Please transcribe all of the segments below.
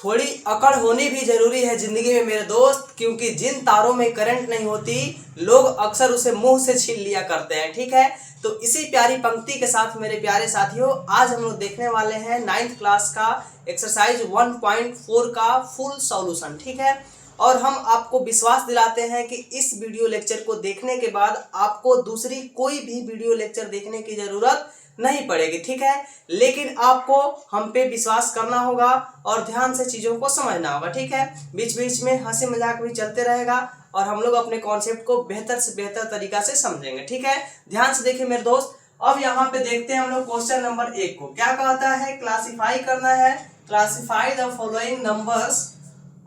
थोड़ी अकड़ होनी भी जरूरी है जिंदगी में मेरे दोस्त, क्योंकि जिन तारों में करंट नहीं होती लोग अक्सर उसे मुंह से छीन लिया करते हैं। ठीक है, तो इसी प्यारी पंक्ति के साथ मेरे प्यारे साथियों, आज हम लोग देखने वाले हैं 9th क्लास का एक्सरसाइज 1.4 का फुल सॉल्यूशन। ठीक है, और हम आपको विश्वास दिलाते हैं कि इस वीडियो लेक्चर को देखने के बाद आपको दूसरी कोई भी वीडियो लेक्चर देखने की जरूरत नहीं पड़ेगी। ठीक है, लेकिन आपको हम पे विश्वास करना होगा और ध्यान से चीजों को समझना होगा। ठीक है, बीच बीच में हंसी मजाक भी चलते रहेगा और हम लोग अपने कॉन्सेप्ट को बेहतर से बेहतर तरीका से समझेंगे। ठीक है, ध्यान से देखिए मेरे दोस्त। अब यहाँ पे देखते हैं हम लोग क्वेश्चन नंबर 1 को। क्या कहता है? क्लासिफाई करना है। Classify the following numbers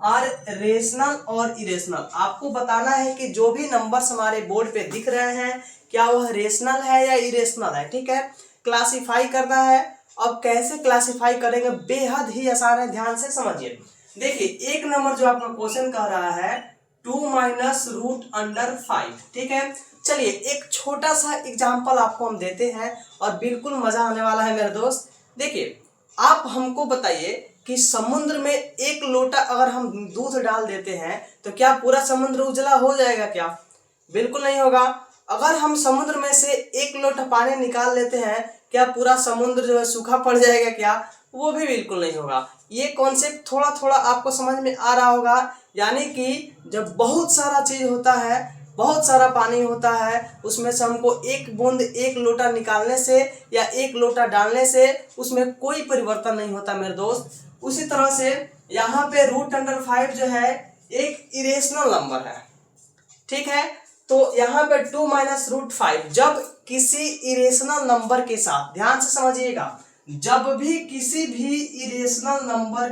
are rational और इरेशनल। आपको बताना है कि जो भी नंबर्स हमारे बोर्ड पे दिख रहे हैं क्या वह रेशनल है या इरेशनल है। ठीक है, क्लासिफाई करना है। अब कैसे क्लासिफाई करेंगे, बेहद ही आसान है, ध्यान से समझिए। देखिए, एक नंबर जो आपका क्वेश्चन कह रहा है 2 माइनस रूट अंडर 5। ठीक है, चलिए एक छोटा सा एग्जांपल आपको हम देते हैं और बिल्कुल मजा आने वाला है मेरे दोस्त। देखिए, आप हमको बताइए कि समुद्र में 1 लोटा अगर हम दूध डाल देते हैं तो क्या पूरा समुद्र उजला हो जाएगा? क्या बिल्कुल नहीं होगा। अगर हम समुद्र में से 1 लोटा पानी निकाल लेते हैं क्या पूरा समुद्र जो है सूखा पड़ जाएगा? क्या वो भी बिल्कुल नहीं होगा। ये कॉन्सेप्ट थोड़ा थोड़ा आपको समझ में आ रहा होगा। यानी कि जब बहुत सारा चीज होता है, बहुत सारा पानी होता है, उसमें से हमको 1 बूंद 1 लोटा निकालने से या 1 लोटा डालने से उसमें कोई परिवर्तन नहीं होता मेरे दोस्त। उसी तरह से यहाँ पे रूट अंडर 5 जो है एक इरेशनल नंबर है। ठीक है, तो यहाँ पे 2 माइनस रूट 5 जब किसी इरेशनल नंबर के साथ, ध्यान से समझिएगा, जब भी किसी भी इरेशनल नंबर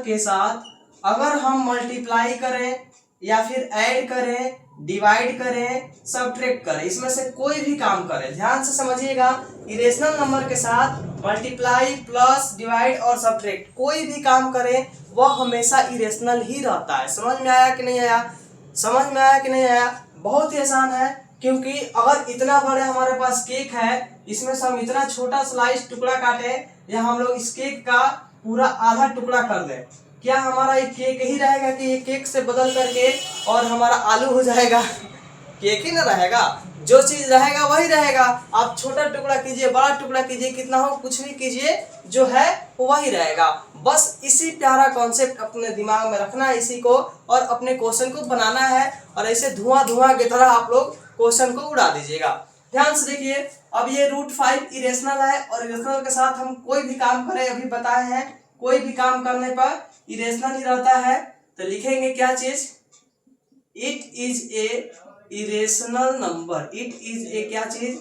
के साथ अगर हम मल्टीप्लाई करें या फिर ऐड करें, डिवाइड करें, सबट्रैक्ट करें, इसमें से कोई भी काम करें, ध्यान से समझिएगा, इरेशनल नंबर के साथ मल्टीप्लाई, प्लस, डिवाइड और सबट्रैक्ट कोई भी काम करें वह हमेशा इरेशनल ही रहता है। समझ में आया कि नहीं आया? समझ में आया कि नहीं आया? बहुत ही आसान है, क्योंकि अगर इतना बड़े हमारे पास केक है, इसमें से हम इतना छोटा स्लाइस टुकड़ा काटे या हम लोग इस केक का पूरा आधा टुकड़ा कर दें, क्या हमारा एक केक ही रहेगा कि ये केक से बदल करके और हमारा आलू हो जाएगा? केक ही ना रहेगा, जो चीज रहेगा वही रहेगा। आप छोटा टुकड़ा कीजिए, बड़ा टुकड़ा कीजिए, कितना हो कुछ भी कीजिए, जो है वही रहेगा। बस इसी प्यारा कॉन्सेप्ट अपने दिमाग में रखना है इसी को, और अपने क्वेश्चन को बनाना है और ऐसे धुआं धुआं की तरह आप लोग क्वेश्चन को उड़ा दीजिएगा। ध्यान से देखिए, अब ये रूट 5 इरेशनल है और इरेशनल के साथ हम कोई भी काम करें, अभी बताए हैं कोई भी काम करने पर इरेशनल ही रहता है, तो लिखेंगे क्या चीज? It is a irrational number. It is a क्या चीज?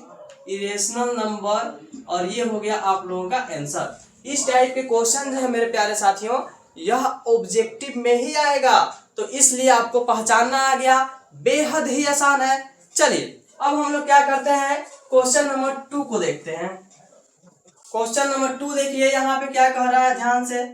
Irrational number. और ये हो गया आप लोगों का आंसर। इस टाइप के क्वेश्चन जो है मेरे प्यारे साथियों, यह ऑब्जेक्टिव में ही आएगा, तो इसलिए आपको पहचानना आ गया, बेहद ही आसान है। चलिए अब हम लोग क्या करते हैं, क्वेश्चन नंबर 2 को देखते हैं। क्वेश्चन नंबर 2 देखिए, यहाँ पे क्या कह रहा है, ध्यान से।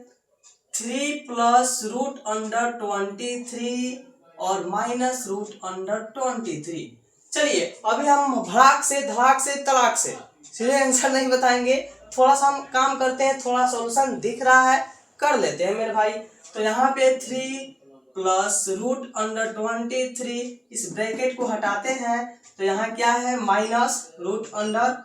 3 प्लस रूट अंडर 23 और माइनस रूट अंडर 23। चलिए अभी हम भड़ाक से, धड़ाक से, तड़ाक से सीधे आंसर नहीं बताएंगे, थोड़ा सा हम काम करते हैं, थोड़ा सॉल्यूशन दिख रहा है कर लेते हैं मेरे भाई। तो यहाँ पे 3 प्लस रूट अंडर 23, इस ब्रैकेट को हटाते हैं तो यहाँ क्या है, माइनस रूट अंडर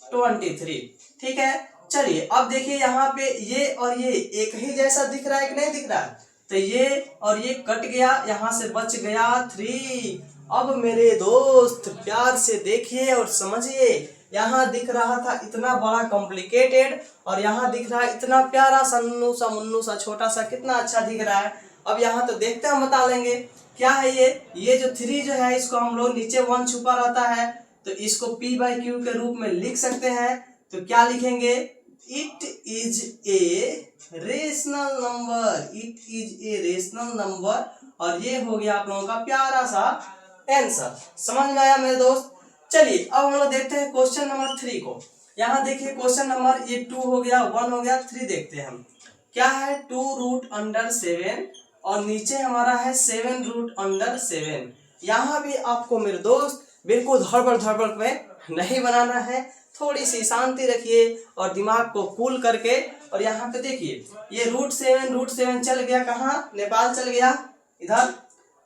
23। ठीक है, चलिए अब देखिए यहाँ पे ये और ये एक ही जैसा दिख रहा है कि नहीं दिख रहा है? तो ये और ये कट गया, यहाँ से बच गया 3। अब मेरे दोस्त प्यार से देखिए और समझिए, यहाँ दिख रहा था इतना बड़ा कॉम्प्लिकेटेड और यहाँ दिख रहा है इतना प्यारा सा नन्नू सा मुन्नू सा छोटा सा, कितना अच्छा दिख रहा है। अब यहाँ तो देखते हम बता लेंगे क्या है ये जो 3 जो है इसको हम लोग नीचे 1 छुपा रहता है तो इसको P/Q के रूप में लिख सकते हैं। तो क्या लिखेंगे? It is a rational number. It is a rational number. और ये हो गया आप लोगों का प्यारा सा आंसर। समझ में आया मेरे दोस्त? चलिए अब हम लोग देखते हैं क्वेश्चन नंबर 3 को। यहाँ देखिए क्वेश्चन नंबर, ये 2 हो गया, 1 हो गया, 3 देखते हैं हम। क्या है? 2 रूट अंडर 7 और नीचे हमारा है 7 रूट अंडर 7। यहाँ भी आपको मेरे दोस्त बिल्कुल धड़बड़ में नहीं बनाना है, थोड़ी सी शांति रखिए और दिमाग को कूल करके और यहाँ पे देखिए ये √7 चल गया कहाँ, नेपाल चल गया इधर।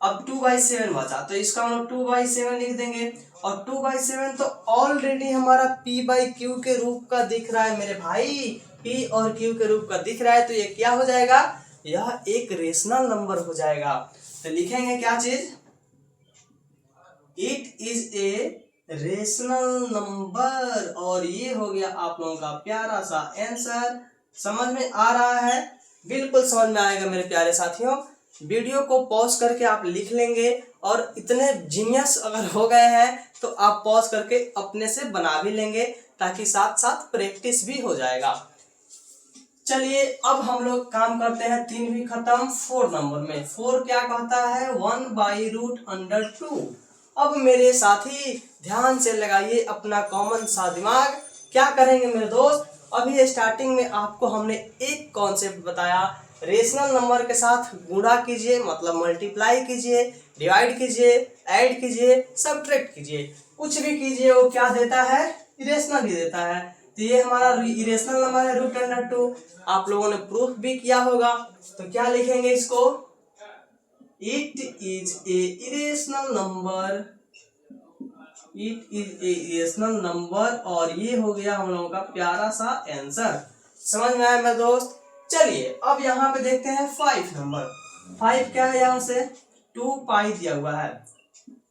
अब 2/7 बचा, तो इसका हम लोग 2/7 लिख देंगे। और 2/7 तो ऑलरेडी हमारा P/Q के रूप का दिख रहा है मेरे भाई, P और Q के रूप का दिख रहा है, तो ये क्या हो जाएगा, यह एक रेशनल नंबर हो जाएगा। तो लिखेंगे क्या चीज, it is a rational number. और ये हो गया आप लोगों का प्यारा सा आंसर। समझ में आ रहा है, बिल्कुल समझ में आएगा मेरे प्यारे साथियों। वीडियो को पॉज करके आप लिख लेंगे, और इतने जीनियस अगर हो गए हैं तो आप पॉज करके अपने से बना भी लेंगे, ताकि साथ साथ प्रैक्टिस भी हो जाएगा। चलिए अब हम लोग काम करते हैं, 3 भी खत्म, 4 नंबर में। 4 क्या कहता है, 1/√2। अब मेरे साथी ध्यान से लगाइए अपना कॉमन सा दिमाग। क्या करेंगे मेरे दोस्त, अभी स्टार्टिंग में आपको हमने एक कॉन्सेप्ट बताया, रेशनल नंबर के साथ गुणा कीजिए, मतलब मल्टीप्लाई कीजिए, डिवाइड कीजिए, ऐड कीजिए, सब्ट्रैक्ट कीजिए, कुछ भी कीजिए, वो क्या देता है, इरेशनल ही देता है। तो ये हमारा इरेशनल नंबर है √2। आप लोगों ने प्रूफ भी किया होगा, तो क्या लिखेंगे इसको, it is a irrational number, it is a irrational number. और ये हो गया हम लोगों का प्यारा सा आंसर। समझ में आया मेरे दोस्त। चलिए अब यहाँ पे देखते हैं 5 नंबर। 5 क्या है, यहाँ से 2π दिया हुआ है।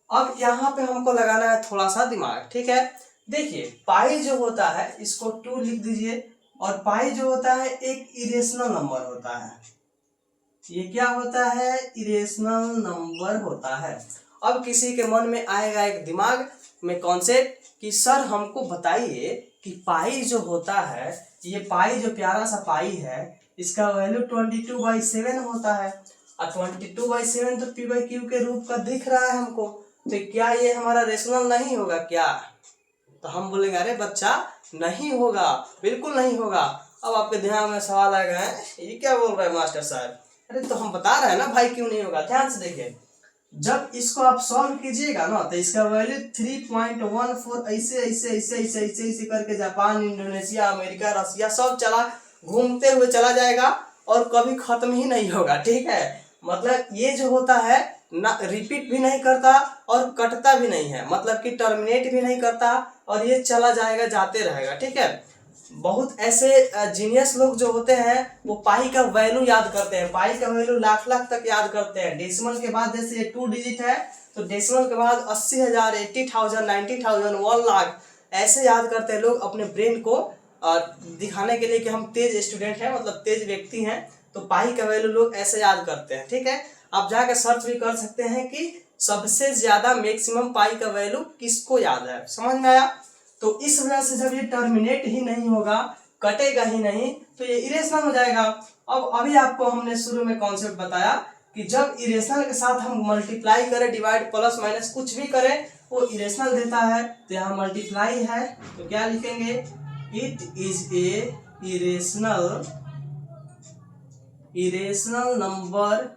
अब यहाँ पे हमको लगाना है थोड़ा सा दिमाग, ठीक है। देखिए पाई जो होता है इसको 2 लिख दीजिए, और पाई जो होता है एक इरेशनल नंबर होता है। ये क्या होता है, इरेशनल नंबर होता है। अब किसी के मन में आएगा एक दिमाग में कॉन्सेप्ट कि सर हमको बताइए कि पाई जो होता है, ये पाई जो प्यारा सा पाई है, इसका वैल्यू 22/7 होता है, और 22/7 तो P/Q के रूप का दिख रहा है हमको, तो क्या ये हमारा रेशनल नहीं होगा क्या। तो हम बोलेंगे अरे बच्चा नहीं होगा, बिल्कुल नहीं होगा। अब आपके ध्यान में सवाल आएगा, ये क्या बोल रहे हैं मास्टर साहब, अरे तो हम बता रहे हैं ना भाई क्यों नहीं होगा। ध्यान से देखिए, जब इसको आप सॉल्व कीजिएगा ना, तो इसका वैल्यू 3.14 ऐसे ऐसे ऐसे ऐसे ऐसे ऐसे करके जापान, इंडोनेशिया, अमेरिका, रसिया सब चला घूमते हुए चला जाएगा, और कभी खत्म ही नहीं होगा, ठीक है। मतलब ये जो होता है ना, रिपीट भी नहीं करता और कटता भी नहीं है, मतलब कि टर्मिनेट भी नहीं करता, और ये चला जाएगा, जाते रहेगा, ठीक है। बहुत ऐसे जीनियस लोग जो होते हैं वो पाई का वैल्यू याद करते हैं, पाई का वैल्यू लाख लाख तक याद करते हैं। डेसिमल के बाद जैसे ये 2 डिजिट है, तो डेसिमल के बाद 80,000, 80,000, 90,000, 1 लाख ऐसे याद करते हैं लोग अपने ब्रेन को दिखाने के लिए कि हम तेज स्टूडेंट हैं, मतलब तेज व्यक्ति हैं। तो पाई का वैल्यू लोग ऐसे याद करते हैं, ठीक है। आप जाकर सर्च भी कर सकते हैं कि सबसे ज्यादा मैक्सिमम पाई का वैल्यू किसको याद है। समझ में आया। तो इस वजह से जब ये टर्मिनेट ही नहीं होगा, कटेगा ही नहीं, तो ये इरेशनल हो जाएगा। अब अभी आपको हमने शुरू में कॉन्सेप्ट बताया कि जब इरेशनल के साथ हम मल्टीप्लाई करें, डिवाइड, प्लस माइनस कुछ भी करें, वो इरेशनल देता है। तो यहाँ मल्टीप्लाई है, तो क्या लिखेंगे, it is a irrational number.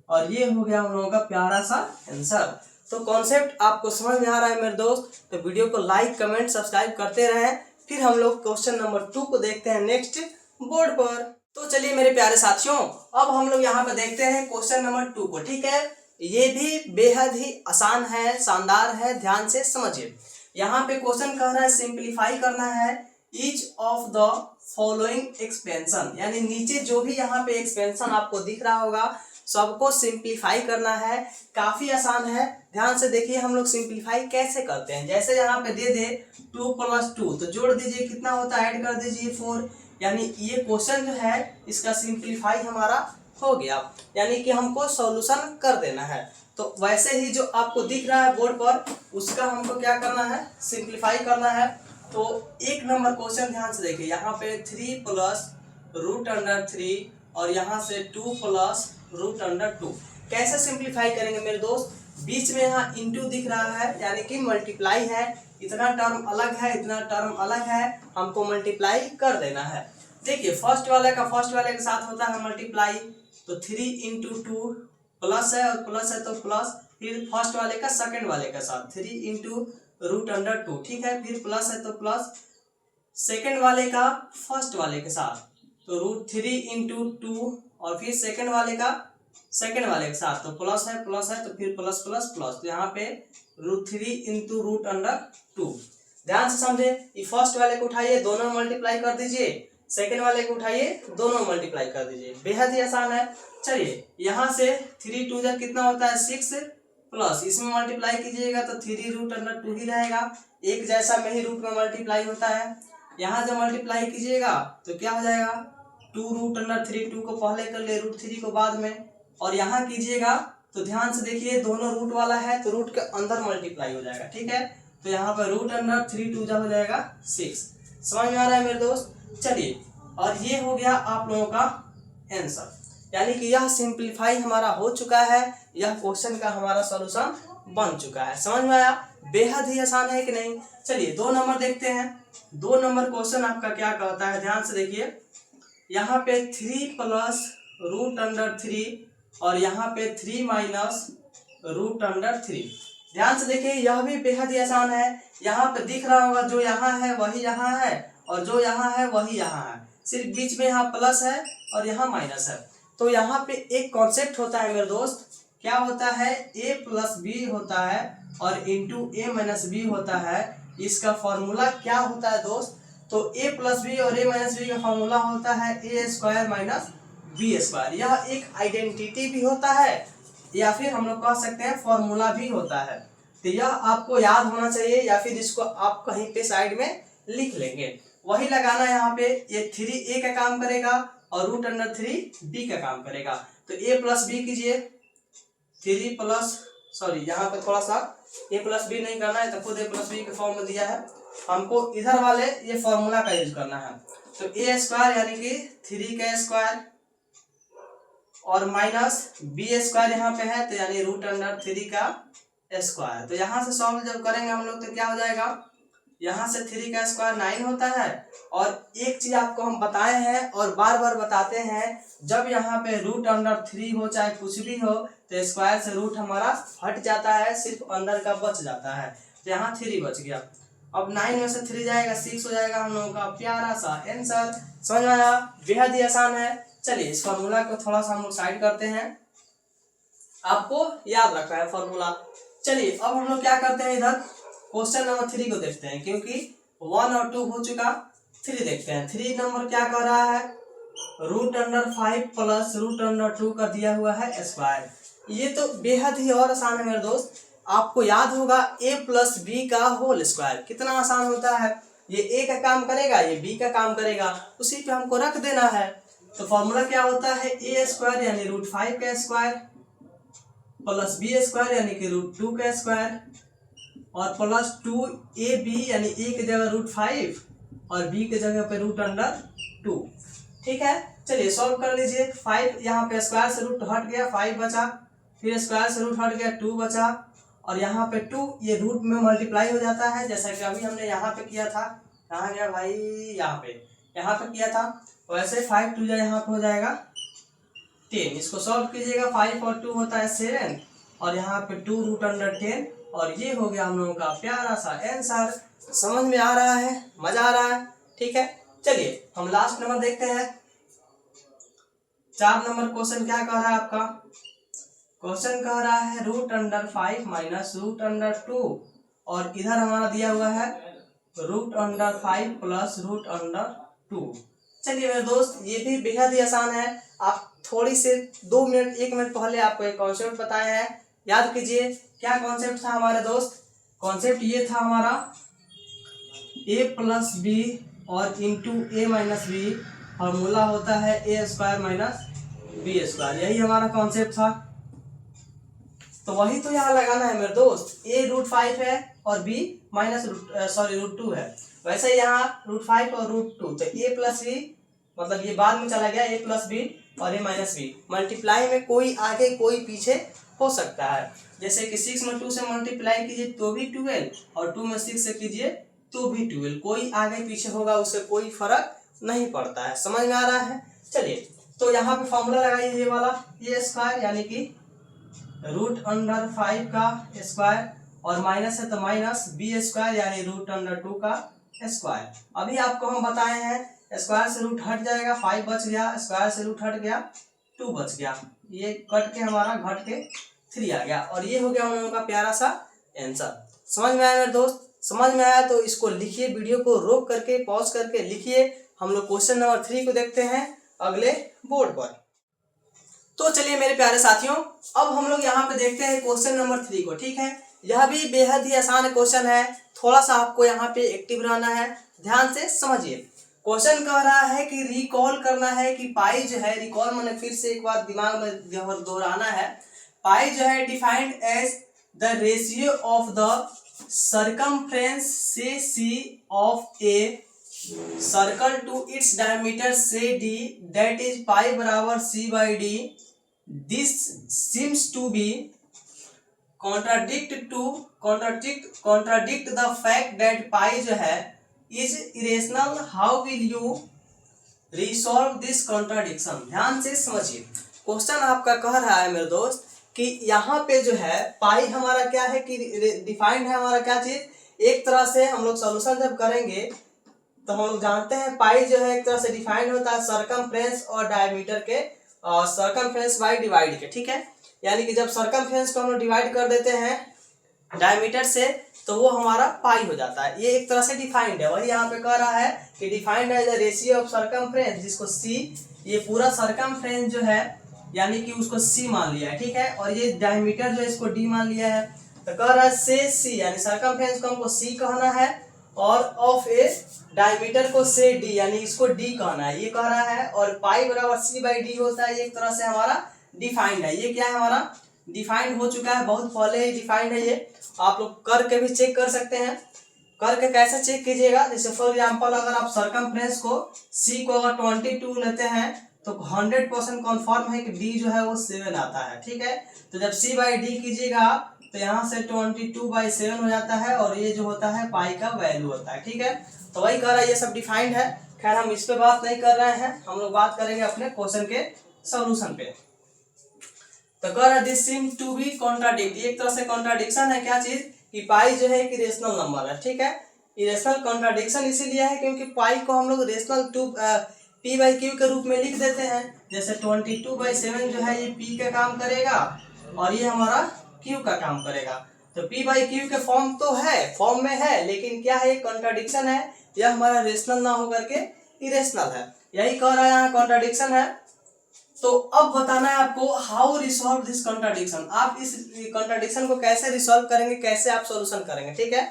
और ये हो गया हम लोगों का प्यारा सा आंसर। तो कॉन्सेप्ट आपको समझ में आ रहा है मेरे दोस्त, तो वीडियो को लाइक, कमेंट, सब्सक्राइब करते रहें। फिर हम लोग क्वेश्चन नंबर 2 को देखते हैं नेक्स्ट बोर्ड पर। तो चलिए मेरे प्यारे साथियों, अब हम लोग यहाँ पर देखते हैं क्वेश्चन नंबर 2 को, ठीक है। ये भी बेहद ही आसान है, शानदार है, ध्यान से समझिए। यहाँ पे क्वेश्चन कह रहा है सिंप्लीफाई करना है each of the following expansion, यानी नीचे जो भी यहाँ पे एक्सपेंशन आपको दिख रहा होगा सबको सिंप्लीफाई करना है। काफी आसान है, ध्यान से देखिए हम लोग सिंप्लीफाई कैसे करते हैं। जैसे यहाँ पे दे दे 2 + 2, तो जोड़ दीजिए, कितना होता है, ऐड कर दीजिए 4। यानी ये क्वेश्चन जो है इसका सिंप्लीफाई हमारा हो गया, यानी कि हमको सॉल्यूशन कर देना है। तो वैसे ही जो आपको दिख रहा है बोर्ड पर, उसका हमको क्या करना है, सिंप्लीफाई करना है। तो 1 नंबर क्वेश्चन ध्यान से देखिए, यहाँ पे 3 + √3 और यहाँ से 2 + √2 कैसे सिंप्लीफाई करेंगे मेरे दोस्त। बीच में यहाँ इंटू दिख रहा है, यानी कि मल्टीप्लाई है, इतना टर्म अलग है, इतना टर्म अलग है, हमको मल्टीप्लाई कर देना है। देखिए फर्स्ट वाले के साथ होता है मल्टीप्लाई, तो 3 × 2 प्लस है, और प्लस है तो प्लस, फिर फर्स्ट वाले का सेकंड वाले के साथ 3 × √2, ठीक है, फिर प्लस है तो प्लस, सेकेंड वाले का फर्स्ट वाले के साथ, तो √3 इंटू 2 और फिर सेकेंड वाले का सेकेंड वाले के साथ, तो प्लस है तो फिर प्लस प्लस प्लस, तो यहाँ पे √3 इंटू √2। ध्यान से समझे, ये फर्स्ट वाले को उठाइए दोनों मल्टीप्लाई कर दीजिए, सेकेंड वाले को उठाइए दोनों मल्टीप्लाई कर दीजिए, बेहद ही आसान है। चलिए यहाँ से 3 2 जा कितना होता है 6 प्लस इसमें मल्टीप्लाई कीजिएगा तो 3 √2 ही रहेगा, एक जैसा में ही रूट में मल्टीप्लाई होता है। यहाँ जब मल्टीप्लाई कीजिएगा तो क्या हो जाएगा 2 √3, 2 को पहले कर ले √3 को बाद में, और यहाँ कीजिएगा तो ध्यान से देखिए दोनों रूट वाला है तो रूट के अंदर मल्टीप्लाई हो जाएगा, ठीक है। तो यहाँ पर √3 2 जा हो जाएगा 6। समझ में आ रहा है मेरे दोस्त। चलिए और ये हो गया आप लोगों का आंसर, यानी कि यह सिंप्लीफाई हमारा हो चुका है, यह क्वेश्चन का हमारा सॉल्यूशन बन चुका है। समझ में आया, बेहद ही आसान है कि नहीं। चलिए 2 नंबर देखते हैं। 2 नंबर क्वेश्चन आपका क्या कहता है, ध्यान से देखिए। यहाँ पे 3 प्लस √3 और यहाँ पे 3 माइनस √3। ध्यान से देखिए यह भी बेहद ही आसान है। यहाँ पे दिख रहा होगा जो यहाँ है वही यहाँ है और जो यहाँ है वही यहाँ है, सिर्फ बीच में यहाँ प्लस है और यहाँ माइनस है। तो यहाँ पे एक कॉन्सेप्ट होता है मेरे दोस्त, क्या होता है a प्लस बी होता है और इंटू a माइनस बी होता है। इसका फॉर्मूला क्या होता है दोस्त, तो a प्लस बी और a माइनस बी का फॉर्मूला होता है a² माइनस b²। यह एक आइडेंटिटी भी होता है या फिर हम लोग कह सकते हैं फॉर्मूला भी होता है। तो यह आपको याद होना चाहिए या फिर इसको आप कहीं पे साइड में लिख लेंगे, वही लगाना है। यहाँ पे ये 3a का काम करेगा और √3 b का काम करेगा। तो a प्लस बी कीजिए, 3 प्लस यहाँ पे थोड़ा सा a प्लस बी नहीं करना है, तो खुद a प्लस बी के फॉर्म में दिया है, हमको इधर वाले ये फॉर्मूला का यूज करना है। तो a² यानी कि 3 का स्क्वायर और माइनस b² यहाँ पे है, तो यानी √3 का स्क्वायर। तो यहाँ से सॉल्व जब करेंगे हम लोग तो क्या हो जाएगा, यहाँ से 3 का स्क्वायर 9 होता है। और एक चीज आपको हम बताए हैं और बार बार बताते हैं, जब यहाँ पे √3 हो चाहे कुछ भी हो तो स्क्वायर से रूट हमारा हट जाता है, सिर्फ अंदर का बच जाता है। तो यहाँ 3 बच गया। अब 9 में से 3 जाएगा 6 हो जाएगा हम लोगों का प्यारा सा आंसर। समझ में आया, बेहद ही आसान है। चलिए इस फॉर्मूला को थोड़ा सा हम लोग साइड करते हैं, आपको याद रखना है फॉर्मूला। चलिए अब हम लोग क्या करते हैं, इधर क्वेश्चन नंबर 3 को देखते हैं, क्योंकि 1 और 2 हो चुका, 3 देखते हैं। 3 नंबर क्या कर रहा है, √5 प्लस √2 का दिया हुआ है स्क्वायर। ये तो बेहद ही और आसान है मेरे दोस्त, आपको याद होगा a प्लस बी का होल स्क्वायर कितना आसान होता है। ये a का काम करेगा, ये b का काम करेगा, उसी पे हमको रख देना है। तो फॉर्मूला क्या होता है, a² यानी √5 का स्क्वायर प्लस b² यानी कि √2 का स्क्वायर और प्लस 2ab यानी a की जगह √5 और b की जगह पे √2। ठीक है, चलिए सॉल्व कर लीजिए। 5 यहाँ पे स्क्वायर से रूट हट गया 5 बचा, फिर स्क्वायर से रूट हट गया 2 बचा, और यहाँ पे 2 ये रूट में मल्टीप्लाई हो जाता है, जैसा कि अभी हमने यहाँ पे किया था। कहाँ गया भाई, यहाँ पे किया था। वैसे 5 2 यहाँ पे हो जाएगा 10। इसको सॉल्व कीजिएगा, 5 और 2 होता है 7 और यहाँ पे 2 √10 और ये हो गया हम लोगों का प्यारा सा आंसर। समझ में आ रहा है, मजा आ रहा है, ठीक है। चलिए हम लास्ट नंबर देखते हैं। 4 नंबर क्वेश्चन क्या कह रहा है आपका, क्वेश्चन कह रहा है √5 माइनस √2 और इधर हमारा दिया हुआ है √5 प्लस √2। चलिए मेरे दोस्त ये भी बेहद ही आसान है। आप थोड़ी से 2 मिनट 1 मिनट पहले आपको एक कॉन्सेप्ट बताया है, याद कीजिए। क्या कॉन्सेप्ट था हमारे दोस्त, कॉन्सेप्ट ये था हमारा a प्लस बी और into a minus B, formula होता है a² माइनस b²। यही हमारा कॉन्सेप्ट था, तो वही तो यहाँ लगाना है मेरे दोस्त। a √5 है और b माइनस √2 है, वैसे यहाँ √5 और √2, तो a प्लस बी मतलब ये बाद में चला गया, a प्लस बी और a माइनस बी। मल्टीप्लाई में कोई आगे कोई पीछे हो सकता है, जैसे कि 6 में 2 से मल्टीप्लाई कीजिए तो भी 12 और 2 में 6 से कीजिए तो भी 12, कोई आगे पीछे होगा उससे कोई फर्क नहीं पड़ता है। समझ में आ रहा है। चलिए तो यहाँ पे फॉर्मूला लगाइए ये वाला, a² यानी कि √5 का स्क्वायर और माइनस है तो माइनस b² यानी √2 का स्क्वायर। अभी आपको हम बताए हैं स्क्वायर से रूट हट जाएगा, 5 बच गया, स्क्वायर से रूट हट गया 2 बच गया, ये कट के हमारा घट के 3 आ गया, और ये हो गया हम लोगों का प्यारा सा आंसर। समझ में आया मेरे दोस्त? समझ में आया तो इसको लिखिए, वीडियो को रोक करके पॉज करके लिखिए। हम लोग क्वेश्चन नंबर 3 को देखते हैं अगले बोर्ड पर। तो चलिए मेरे प्यारे साथियों, अब हम लोग यहाँ पे देखते हैं क्वेश्चन नंबर 3 को। ठीक है, यह भी बेहद ही आसान क्वेश्चन है, थोड़ा सा आपको यहाँ पे एक्टिव रहना है, ध्यान से समझिए। क्वेश्चन कह रहा है कि रिकॉल करना है कि पाई जो है, रिकॉल मैंने फिर से एक बार दिमाग में दोहराना है, पाई जो है defined as the ratio of the circumference से C of a circle to its diameter से डी दैट इज पाई बराबर C by D. This seems to be contradict the fact that pi जो है is irrational. How will you resolve this contradiction? ध्यान से समझिए, question आपका कह रहा है मेरे दोस्त कि यहाँ पे जो है पाई हमारा क्या है कि डिफाइंड है हमारा क्या चीज, एक तरह से हम लोग सॉल्यूशन जब करेंगे तो हम लोग जानते हैं पाई जो है एक तरह से डिफाइंड होता है सर्कमफ्रेंस और डायमीटर के, सर्कमफ्रेंस बाय डिवाइड के। ठीक है, यानी कि जब सर्कमफ्रेंस को हम लोग डिवाइड कर देते हैं डायमीटर से तो वो हमारा पाई हो जाता है, ये एक तरह से डिफाइंड है। वही यहाँ पे कह रहा है कि डिफाइंड है द रेशियो ऑफ सर्कमफ्रेंस, जिसको सी, ये पूरा सर्कमफ्रेंस जो है यानी कि उसको सी मान लिया है। ठीक है, और ये डायमीटर जो है इसको डी मान लिया है, तो कह रहा है से सी, यानी सर्कमफ्रेंस को हमको सी कहना है और ऑफ ए डायमीटर को से डी, यानी इसको डी कहना है, ये कह रहा है। और पाई बराबर सी बाई डी होता है, ये एक तरह से हमारा डिफाइंड है। ये क्या है हमारा डिफाइंड हो चुका है, बहुत पहले ही डिफाइंड है, ये आप लोग करके भी चेक कर सकते हैं। करके कैसे चेक कीजिएगा, जैसे फॉर एग्जांपल अगर आप सर्कमफ्रेंस को सी को अगर 22 लेते हैं तो 100% कन्फर्म है कि डी जो है वो 7 आता है। ठीक है, तो जब सी बाई डी कीजिएगा तो यहाँ से 22/7 हो जाता है, और ये जो होता है पाई का वैल्यू होता है। ठीक है, तो वही कह रहा है ये सब डिफाइंड है। खैर हम इस पे बात नहीं कर रहे हैं, हम लोग बात करेंगे अपने क्वेश्चन के सॉल्यूशन पे। तो कह रहा है this seem to be contradict, ये एक तरह से कॉन्ट्राडिक्शन है, क्या चीज कि पाई जो है एक इरेशनल नंबर है। ठीक है, इरेशनल कॉन्ट्राडिक्शन इसीलिए है क्योंकि पाई को हम लोग rational to P by Q के रूप में लिख देते हैं। जैसे 22/7 जो है ये पी का काम करेगा और ये हमारा क्यू का काम करेगा, तो पी बाई क्यू के फॉर्म तो है, फॉर्म में है, लेकिन क्या है कॉन्ट्राडिक्शन है, यह हमारा रेशनल ना होकर के इरेशनल है, यही कह रहा है यहाँ कॉन्ट्राडिक्शन है। तो अब बताना है आपको हाउ रिसॉल्व दिस कॉन्ट्राडिक्शन, आप इस कॉन्ट्राडिक्शन को कैसे रिसॉल्व करेंगे, कैसे आप सॉल्यूशन करेंगे। ठीक है,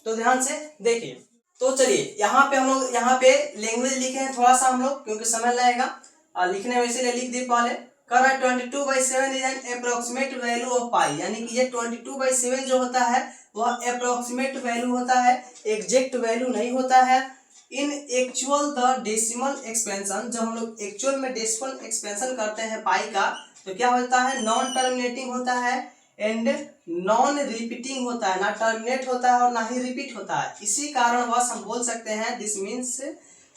तो ध्यान से देखिए। तो चलिए यहाँ पे हम लोग यहाँ पे लैंग्वेज लिखे हैं थोड़ा सा हम लोग, क्योंकि समय लगेगा लिखने में, इसीलिए लिख दिए पहले। कर रहा है 22/7 is an approximate value of pi, यानी कि ये 22/7 जो होता है वह अप्रोक्सीमेट वैल्यू होता है, एग्जैक्ट वैल्यू नहीं होता है। इन एक्चुअल द डेसिमल एक्सपेंशन, जब हम लोग एक्चुअल में डेसिमल एक्सपेंशन करते हैं पाई का तो क्या होता है, नॉन टर्मिनेटिंग होता है एंड नॉन रिपीटिंग होता है, ना टर्मिनेट होता है और ना ही रिपीट होता है। इसी कारणवश हम बोल सकते हैं दिस मीन्स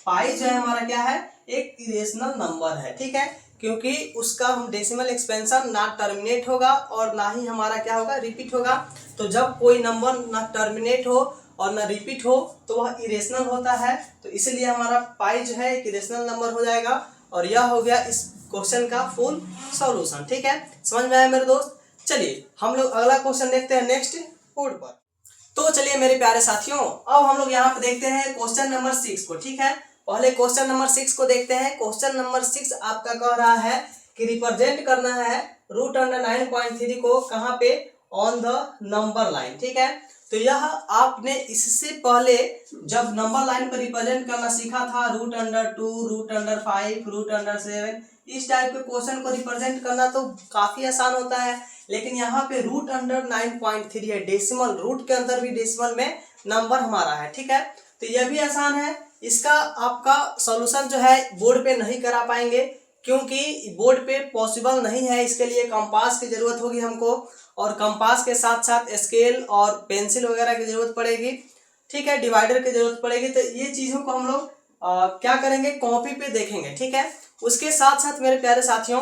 पाई जो है हमारा क्या है, एक इरेशनल नंबर है। ठीक है, क्योंकि उसका हम डेसिमल एक्सपेंशन ना टर्मिनेट होगा और ना ही हमारा क्या होगा, रिपीट होगा। तो जब कोई नंबर ना टर्मिनेट हो और ना रिपीट हो तो वह इरेशनल होता है, तो इसलिए हमारा पाई जो है एक इरेशनल नंबर हो जाएगा। और यह हो गया इस क्वेश्चन का फुल सॉल्यूशन। ठीक है, समझ में आया मेरे दोस्त? चलिए हम लोग अगला क्वेश्चन देखते हैं नेक्स्ट बोर्ड पर। तो चलिए मेरे प्यारे साथियों, अब हम लोग यहाँ पे देखते हैं क्वेश्चन नंबर 6 को। ठीक है, पहले क्वेश्चन नंबर 6 को देखते हैं। क्वेश्चन नंबर 6 आपका कह रहा है कि रिप्रेजेंट करना है √9.3 को कहाँ पे, ऑन द नंबर लाइन। ठीक है, तो यह आपने इससे पहले जब नंबर लाइन पर रिप्रेजेंट करना सीखा था, √2, √5, √7, इस टाइप के क्वेश्चन को रिप्रेजेंट करना तो काफी आसान होता है। लेकिन यहाँ पे √9.3 है, डेसिमल, रूट के अंदर भी डेसिमल में नंबर हमारा है। ठीक है, तो यह भी आसान है। इसका आपका सॉल्यूशन जो है बोर्ड पे नहीं करा पाएंगे, क्योंकि बोर्ड पे पॉसिबल नहीं है, इसके लिए कंपास की जरूरत होगी हमको, और कंपास के साथ साथ स्केल और पेंसिल वगैरह की जरूरत पड़ेगी। ठीक है, डिवाइडर की जरूरत पड़ेगी। तो ये चीज़ों को हम लोग क्या करेंगे, कॉपी पे देखेंगे। ठीक है, उसके साथ साथ मेरे प्यारे साथियों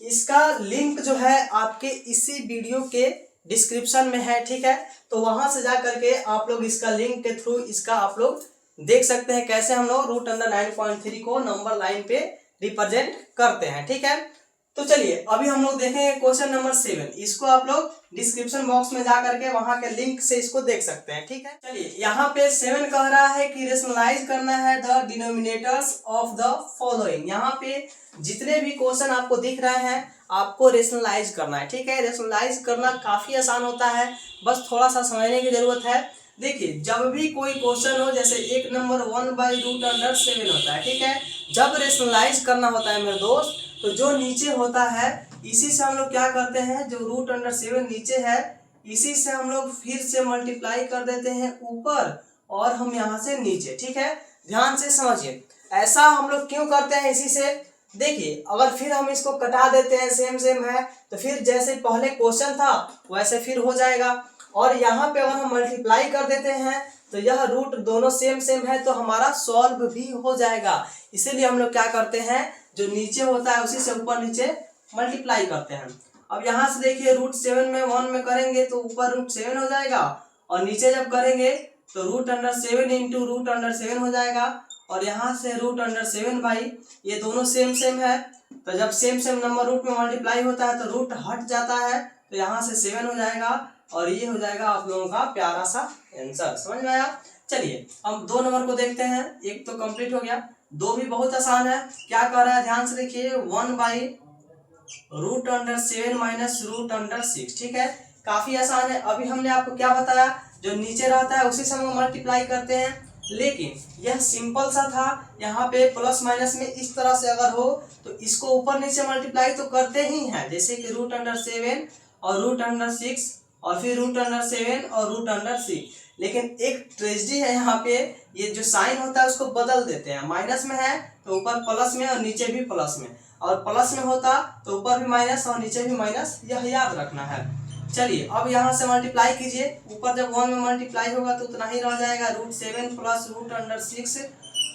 इसका लिंक जो है आपके इसी वीडियो के डिस्क्रिप्शन में है। ठीक है, तो वहां से जा करके आप लोग इसका लिंक के थ्रू इसका आप लोग देख सकते हैं कैसे हम लोग रूट अंडर 9.3 को नंबर लाइन पे रिप्रेजेंट करते हैं। ठीक है, तो चलिए अभी हम लोग देखेंगे क्वेश्चन नंबर 7। इसको आप लोग डिस्क्रिप्शन बॉक्स में जा करके वहां के लिंक से इसको देख सकते हैं। ठीक है, चलिए यहाँ पे 7 कह रहा है कि रेशनलाइज करना है the denominators of the following. यहाँ पे जितने भी क्वेश्चन आपको दिख रहे हैं आपको रेशनलाइज करना है। ठीक है, रेशनलाइज करना काफी आसान होता है, बस थोड़ा सा समझने की जरूरत है। देखिए जब भी कोई क्वेश्चन हो, जैसे एक नंबर 1/√7 होता है। ठीक है, जब रेशनलाइज करना होता है मेरे दोस्त, तो जो नीचे होता है इसी से हम लोग क्या करते हैं, जो √7 नीचे है इसी से हम लोग फिर से मल्टीप्लाई कर देते हैं ऊपर और हम यहाँ से नीचे। ठीक है, ध्यान से समझिए ऐसा हम लोग क्यों करते हैं इसी से। देखिए अगर फिर हम इसको कटा देते हैं सेम सेम है तो फिर जैसे पहले क्वेश्चन था वैसे फिर हो जाएगा। और यहाँ पे अगर हम मल्टीप्लाई कर देते हैं तो यह रूट दोनों सेम सेम है तो हमारा सॉल्व भी हो जाएगा। इसीलिए हम लोग क्या करते हैं, जो नीचे होता है उसी से ऊपर नीचे मल्टीप्लाई करते हैं। अब यहाँ से देखिए √7 में 1 में करेंगे तो ऊपर √7 हो जाएगा और नीचे जब करेंगे तो √7 इंटू √7 हो जाएगा। और यहाँ से √7 भाई ये दोनों सेम सेम है तो जब सेम सेम नंबर रूट में मल्टीप्लाई होता है तो रूट हट जाता है तो यहाँ से 7 हो जाएगा और ये हो जाएगा आप लोगों का प्यारा सा आंसर। समझ में आया। चलिए अब 2 नंबर को देखते हैं। एक तो कंप्लीट हो गया, 2 भी बहुत आसान है। क्या कर रहा है ध्यान से देखिए, 1/√7 माइनस √6। ठीक है, काफी आसान है। अभी हमने आपको क्या बताया, जो नीचे रहता है उसी से हम मल्टीप्लाई करते हैं, लेकिन यह सिंपल सा था। यहाँ पे प्लस माइनस में इस तरह से अगर हो तो इसको ऊपर नीचे मल्टीप्लाई तो करते ही हैं, जैसे कि √7 और √6 और फिर √7 और √6। लेकिन एक ट्रेजेडी है यहाँ पे, ये जो साइन होता है उसको बदल देते हैं। माइनस में है तो ऊपर प्लस में और नीचे भी प्लस में, और प्लस में होता तो ऊपर भी माइनस और नीचे भी माइनस, यह याद रखना है। चलिए अब यहाँ से मल्टीप्लाई कीजिए, ऊपर जब 1 में मल्टीप्लाई होगा तो उतना ही रह जाएगा √7 प्लस √6।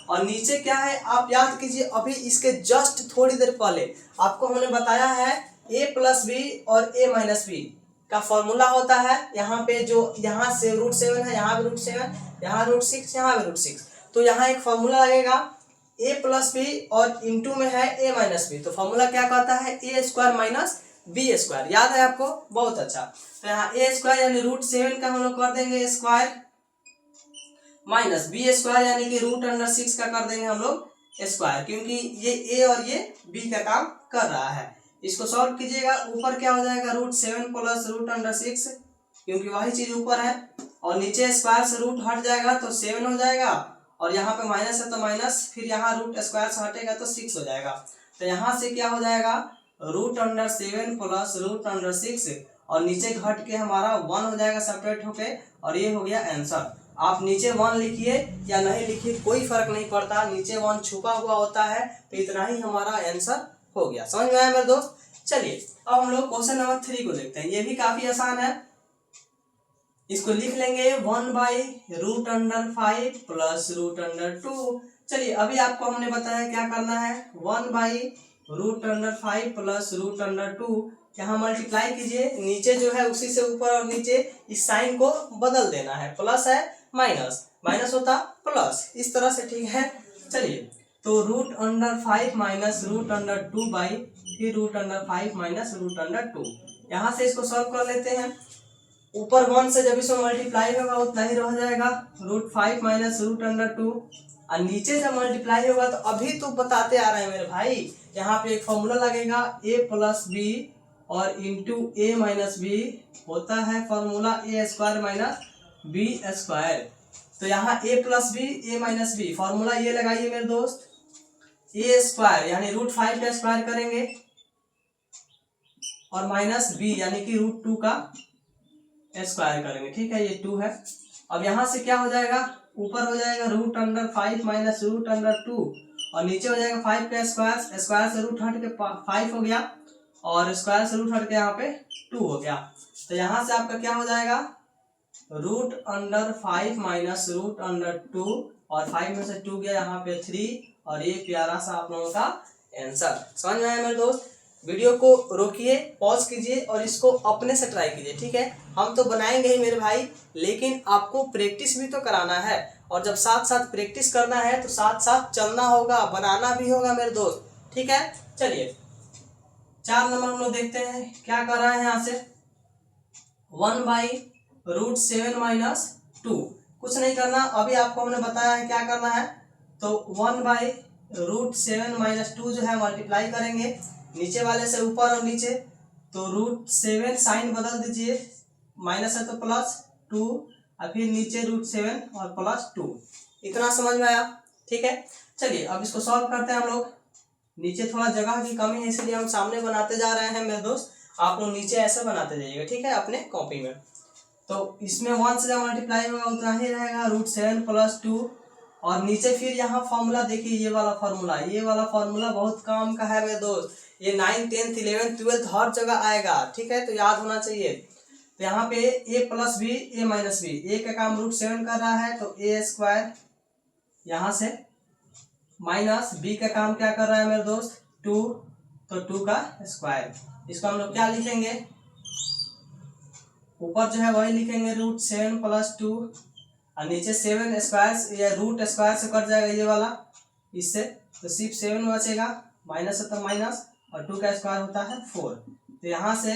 और नीचे क्या है आप याद कीजिए, अभी इसके जस्ट थोड़ी देर पहले आपको हमने बताया है a+b और a-b का फॉर्मूला होता है। यहाँ पे जो यहाँ से √7 है, यहाँ भी √7, यहाँ √6, यहाँ भी √6, तो यहाँ एक फॉर्मूला लगेगा a+b और इंटू में है a-b। तो फॉर्मूला क्या कहता है, a² माइनस b²। याद है आपको, बहुत अच्छा। तो यहाँ a² यानी √7 का हम लोग कर देंगे स्क्वायर माइनस b² यानी कि √6 का कर देंगे हम लोग स्क्वायर, क्योंकि ये a और ये b का काम कर रहा है। इसको सॉल्व कीजिएगा, ऊपर क्या हो जाएगा √7 प्लस √6, क्योंकि वही चीज ऊपर है, और नीचे स्क्वायर से रूट हट जाएगा तो 7 हो जाएगा, और यहाँ पे माइनस है तो माइनस, फिर यहाँ रूट स्क्वायर से हटेगा तो 6 हो जाएगा। तो यहाँ से क्या हो जाएगा √7 प्लस √6 और नीचे घट के हमारा 1 हो जाएगा सेपरेट होके, और ये हो गया आंसर। आप नीचे 1 लिखिए या नहीं लिखिए कोई फर्क नहीं पड़ता, नीचे 1 छुपा हुआ होता है तो इतना ही हमारा आंसर हो गया। समझ में आया मेरे दोस्त। चलिए अब हम लोग क्वेश्चन नंबर 3 को देखते हैं। ये भी काफी आसान है, इसको लिख लेंगे 1/√5 प्लस √2। चलिए अभी आपको हमने बताया क्या करना है, 1/√5 प्लस √2 यहाँ मल्टीप्लाई कीजिए, नीचे जो है उसी से ऊपर और नीचे इस साइन को बदल देना है, प्लस है माइनस, माइनस होता प्लस, इस तरह से। ठीक है, चलिए तो √5 माइनस √2 बाई फिर √5 माइनस √2, यहाँ से इसको सॉल्व कर लेते हैं। ऊपर 1 से जब इसमें मल्टीप्लाई होगा उतना ही रह जाएगा √5 माइनस √2, और नीचे जब मल्टीप्लाई होगा तो अभी तो बताते आ रहे हैं मेरे भाई, यहाँ पे एक फॉर्मूला लगेगा a+b और इंटू a-b होता है फॉर्मूला a² माइनस b²। तो यहाँ a+b a-b फॉर्मूला ये लगाइए मेरे दोस्त, a² यानी √5 का स्क्वायर करेंगे और माइनस b यानी कि √2 का स्क्वायर करेंगे। ठीक है, ये 2 है। अब यहाँ से क्या हो जाएगा, ऊपर हो जाएगा √5 माइनस √2 और नीचे हो जाएगा 5 का स्क्वायर, स्क्वायर से रूट हट के 5 हो गया और स्क्वायर से रूट हट के यहाँ पे 2 हो गया। तो यहाँ से आपका क्या हो जाएगा √5 माइनस √2 और 5 में से 2 गया यहाँ पे 3, और ये प्यारा सा आप लोगों का आंसर। समझ में आया मेरे दोस्त। वीडियो को रोकिए, पॉज कीजिए और इसको अपने से ट्राई कीजिए, ठीक है। हम तो बनाएंगे ही मेरे भाई, लेकिन आपको प्रैक्टिस भी तो कराना है, और जब साथ साथ प्रैक्टिस करना है तो साथ साथ चलना होगा, बनाना भी होगा मेरे दोस्त, ठीक है। चलिए 4 नंबर हम लोग देखते हैं क्या कर रहा है यहाँ से। 1/√7 - 2, कुछ नहीं करना, अभी आपको हमने बताया है क्या करना है। तो 1/√7 - 2 जो है मल्टीप्लाई करेंगे नीचे वाले से ऊपर और नीचे, तो √7 साइन बदल दीजिए, माइनस है तो प्लस 2 और फिर नीचे √7 और प्लस 2। इतना समझ में आया, ठीक है। चलिए अब इसको सॉल्व करते हैं हम लोग। नीचे थोड़ा जगह की कमी है इसलिए हम सामने बनाते जा रहे हैं मेरे दोस्त, आप लोग नीचे ऐसे बनाते जाइएगा, ठीक है, अपने कॉपी में। तो इसमें 1 से जब मल्टीप्लाई होगा उतना ही रहेगा, √7 + 2, और नीचे फिर यहाँ फॉर्मूला देखिए, ये वाला फॉर्मूला बहुत काम का है मेरे दोस्त, ये 9th 10th 11th 12th हर जगह आएगा, ठीक है, तो याद होना चाहिए। तो यहाँ पे a + b a - b, a का काम √7 कर रहा है तो a², यहाँ से माइनस b का काम क्या कर रहा है मेरे दोस्त 2, तो 2 का स्क्वायर। इसको हम लोग क्या लिखेंगे, ऊपर जो है वही लिखेंगे √7 + 2, और नीचे 7 स्क्वायर या √² से कट जाएगा ये वाला इससे, तो सिर्फ 7 बचेगा, माइनस है तो माइनस, और 2 का स्क्वायर होता है 4। तो यहाँ से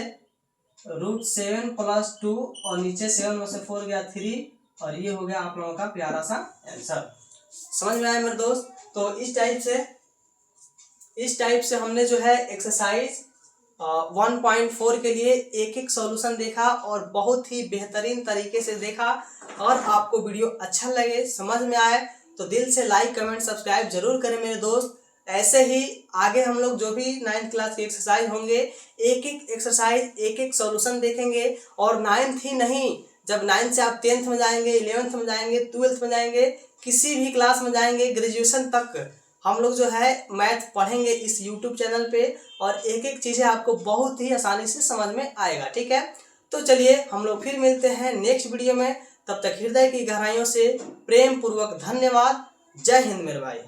√7 + 2 और नीचे 7 में से 4 गया 3, और ये हो गया आप लोगों का प्यारा सा आंसर। समझ में आया मेरे दोस्त। तो इस टाइप से हमने जो है एक्सरसाइज 1.4 के लिए एक एक सॉल्यूशन देखा, और बहुत ही बेहतरीन तरीके से देखा। और आपको वीडियो अच्छा लगे, समझ में आए, तो दिल से लाइक कमेंट सब्सक्राइब जरूर करें मेरे दोस्त। ऐसे ही आगे हम लोग जो भी 9th क्लास की एक्सरसाइज होंगे, एक एक एक्सरसाइज एक एक सॉल्यूशन देखेंगे। और 9th ही नहीं, जब 9th से आप 10th में जाएंगे, 11th में जाएंगे, 12th में जाएंगे, किसी भी क्लास में जाएंगे, ग्रेजुएशन तक हम लोग जो है मैथ पढ़ेंगे इस YouTube चैनल पे, और एक एक चीज़ें आपको बहुत ही आसानी से समझ में आएगा, ठीक है। तो चलिए हम लोग फिर मिलते हैं नेक्स्ट वीडियो में, तब तक हृदय की गहराइयों से प्रेम पूर्वक धन्यवाद। जय हिंद मेरे भाई।